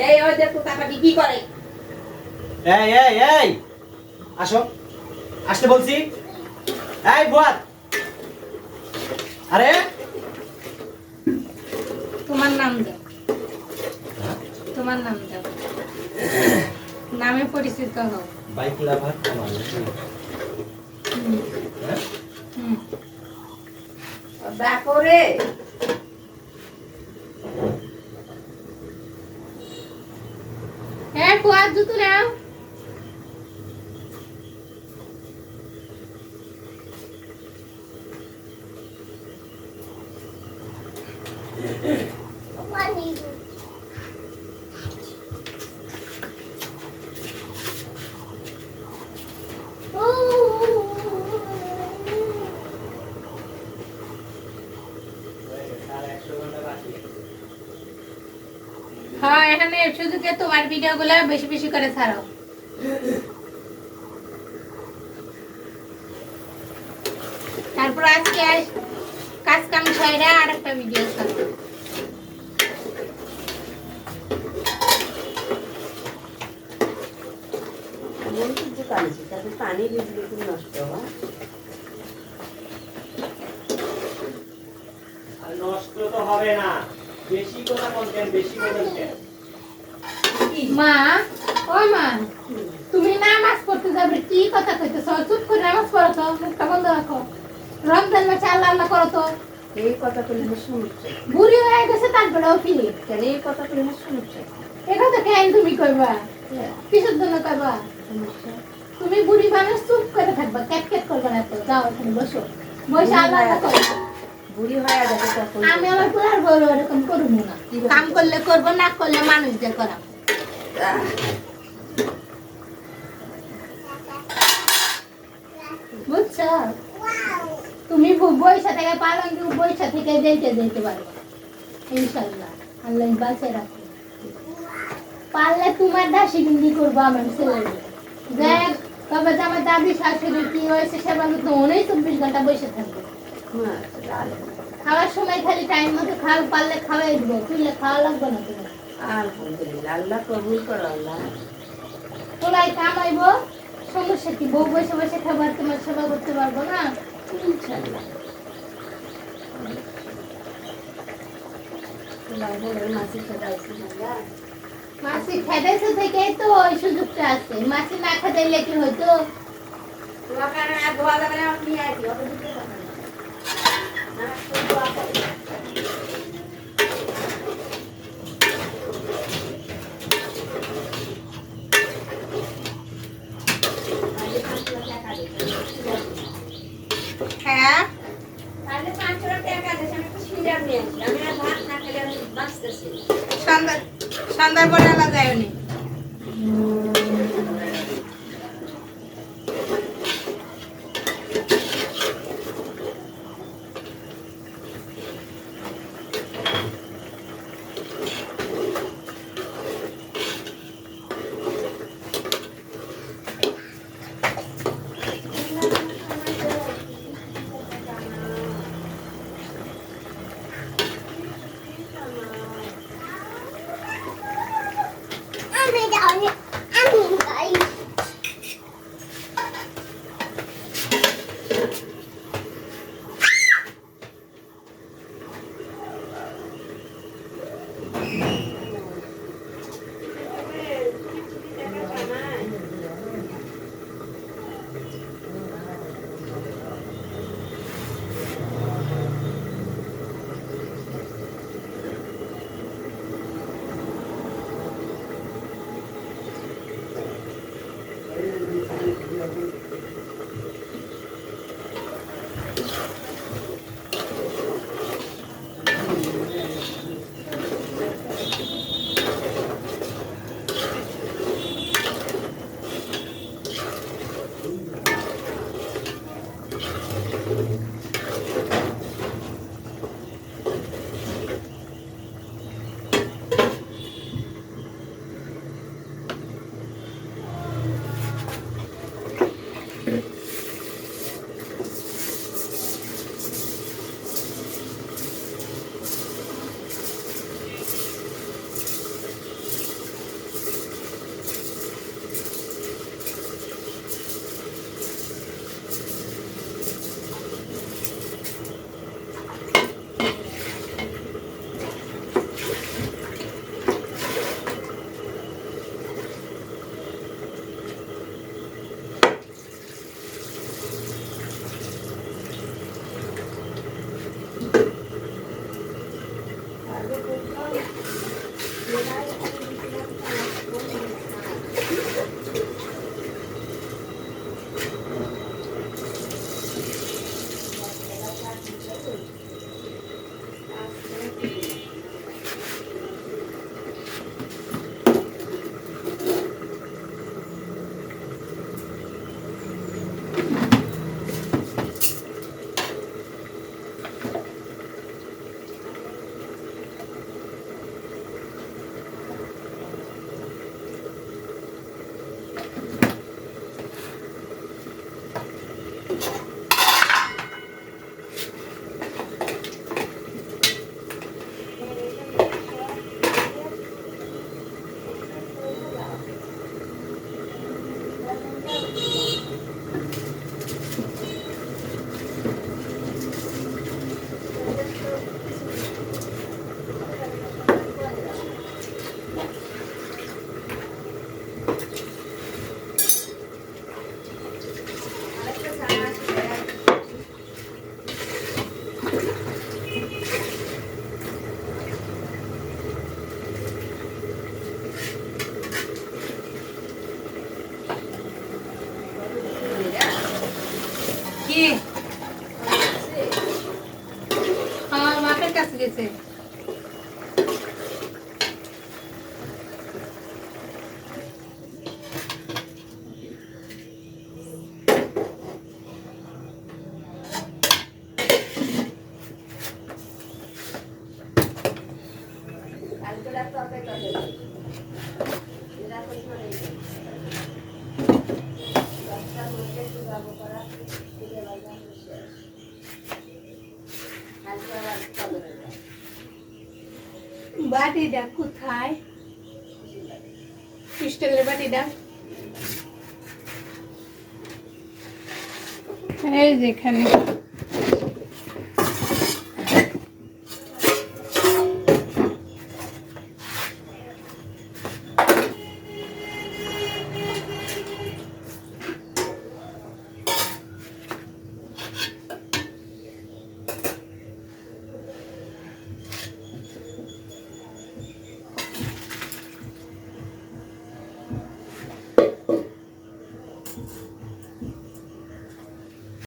এই ওই দেখো টাকাটি কি করে। এই এই এই আসো, আসতে বলছি। এই বুয়াত, আরে তোমার নাম দাও, তোমার নাম দাও, নামে পরিচিত হও। বাইক লাভার আমার দেখো রে হ্যাঁ ফুয়াদ জুতো নাও। হ্যাঁ এখানে সুযোগে তোমার ভিডিওগুলো বেশি বেশি করে ছাড়ো। তারপর আজকে কাজ কাম ছাইরা আর একটা ভিডিও ছাড়ো। পানি ভিজলে খুব নষ্ট হয়। নষ্ট তো হবে না, বেশি কথা বলতেন, বেশি বলতেন। মা ও মা, তুমি নামাজ পড়তে যাবে, কি কথা কইতেছ? চুপ করে নামাজ পড়ো তো, মুখটা বন্ধ রাখো। রমজান মাসে আল্লাহ আল্লাহ করো তো। এই কথা কইলে শুনছে বুড়ি হয়ে গেছে তারপরেও কি? কেন এই কথা কইলে শুনছে? এটা তো কেন তুমি কইবা? কিসের জন্য কইবা? তুমি বুড়ি মানুষ, চুপ করে থাকবা, ক্যাট ক্যাট করবে না তো। যাও এখানে বসো, বসে আল্লাহ আল্লাহ করো। বুড়ি হয়ে যাবে তখন আমি আমার পুরার বড় এরকম করবো না। কাম করলে করবো, না করলে মানুষদের করাবো। বুঝছো? তুমি বইসা থেকে পালন বইসা থেকে যেতে পারবে ইনশাল্লাহ, আল্লাহ বাঁচিয়ে রাখবে। পারলে তোমার দাসী বিন্দি করবো আমার ছেলের। দেখ তবে যে আমার দাদি শাশুড়ি কি হয়েছে সেভাবে তো 24 ঘন্টা বসে থাকবে। খাওয়ার সময় খালি টাইম মতো খাও, পারলে খাওয়াই দিব, তুললে খাওয়া লাগবে না তোমার। আলহামদুলিল্লাহ, আল্লাহ কবুল করো। আল্লাহ তোলাই কামাইবো, সমস্যা কি? বউ বসে বসে খাবার তোমার সেবা করতে পারবো না? ইনশাআল্লাহ। মাসি খেদাইছে থেকেই তো ওই সুযোগটা আছে। মাসি না খেদাইলে কি হইতো? হ্যাঁ সন্ধ্যার পরে আলাদা যায়নি। কালকে রাত অপেক্ষা করে এরা তো করে দশটার মধ্যে একটু যাবো করা দিকে বাজার শেষ কালকে আবার কবে বাটিটা কোথায় ক্রিস্টালের বাটিটা এই যেখানে